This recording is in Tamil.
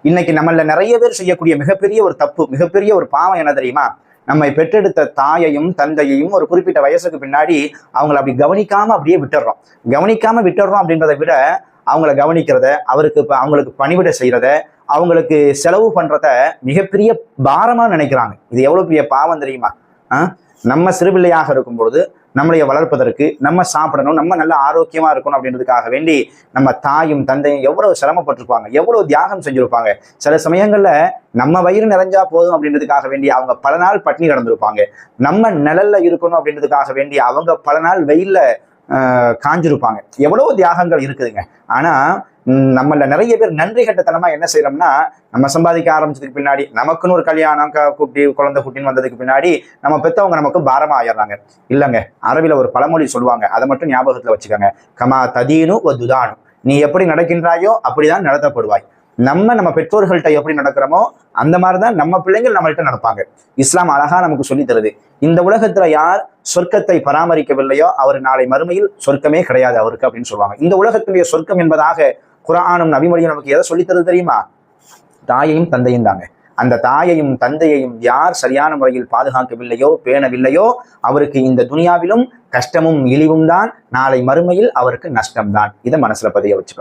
இன்னைக்கு நம்மள நிறைய பேர் செய்யக்கூடிய மிகப்பெரிய ஒரு தப்பு, மிகப்பெரிய ஒரு பாவம் என்ன தெரியுமா? நம்மை பெற்றெடுத்த தாயையும் தந்தையையும் ஒரு குறிப்பிட்ட வயசுக்கு பின்னாடி அவங்களை அப்படி கவனிக்காம அப்படியே விட்டுடுறோம் அப்படின்றத விட அவங்கள கவனிக்கிறத, அவங்களுக்கு பணிவிட செய்யறத, அவங்களுக்கு செலவு பண்றத மிகப்பெரிய பாரமா நினைக்கிறாங்க. இது எவ்வளவு பெரிய பாவம் தெரியுமா? நம்ம சிறுபிள்ளையாக இருக்கும் பொழுது நம்மளைய வளர்ப்பதற்கு, நம்ம சாப்பிடணும், நம்ம நல்ல ஆரோக்கியமா இருக்கணும் அப்படின்றதுக்காக வேண்டி நம்ம தாயும் தந்தையும் எவ்வளவு சிரமப்பட்டிருப்பாங்க, எவ்வளவு தியாகம் செஞ்சிருப்பாங்க. சில சமயங்கள்ல நம்ம வயிறு நிறைஞ்சா போதும் அப்படின்றதுக்காக வேண்டி அவங்க பல நாள் பட்டினி கிடந்திருப்பாங்க. நம்ம நிழல்ல இருக்கணும் அப்படின்றதுக்காக வேண்டி அவங்க பல நாள் வெயில்ல காஞ்சிருப்பாங்க. எவ்வளவு தியாகங்கள் இருக்குதுங்க. ஆனா நம்மள நிறைய பேர் நன்றி கட்டத்தனமா என்ன செய்யறோம்னா, நம்ம சம்பாதிக்க ஆரம்பிச்சதுக்கு பின்னாடி, நமக்குன்னு ஒரு கல்யாணம் குழந்தை குட்டின்னு வந்ததுக்கு பின்னாடி நம்ம பெத்தவங்க நமக்கு பாரமா ஆயிடுறாங்க. இல்லைங்க, அரபில ஒரு பழமொழி சொல்லுவாங்க, அதை மட்டும் ஞாபகத்துல வச்சுக்கோங்க. கமா ததீனு வ துதானு, நீ எப்படி நடக்கின்றாயோ அப்படிதான் நடத்தப்படுவாய். நம்ம பெற்றோர்கள்ட்ட எப்படி நடக்கிறோமோ அந்த மாதிரிதான் நம்ம பிள்ளைங்கள் நம்மள்கிட்ட நடப்பாங்க. இஸ்லாம் அழகா நமக்கு சொல்லி தருது. இந்த உலகத்துல யார் சொர்க்கத்தை பராமரிக்கவில்லையோ அவர் நாளை மறுமையில் சொர்க்கமே கிடையாது அவருக்கு அப்படின்னு சொல்லுவாங்க. இந்த உலகத்துடைய சொர்க்கம் என்பதாக குர்ஆனும் நபிமொழியும் நமக்கு எதை சொல்லி தருது தெரியுமா? தாயையும் தந்தையும் தாங்க. அந்த தாயையும் தந்தையையும் யார் சரியான முறையில் பாதுகாக்கவில்லையோ, பேணவில்லையோ, அவருக்கு இந்த துனியாவிலும் கஷ்டமும் இழிவும் தான், நாளை மறுமையில் அவருக்கு நஷ்டம்தான். இதை மனசுல பதிய வச்சுக்கணும்.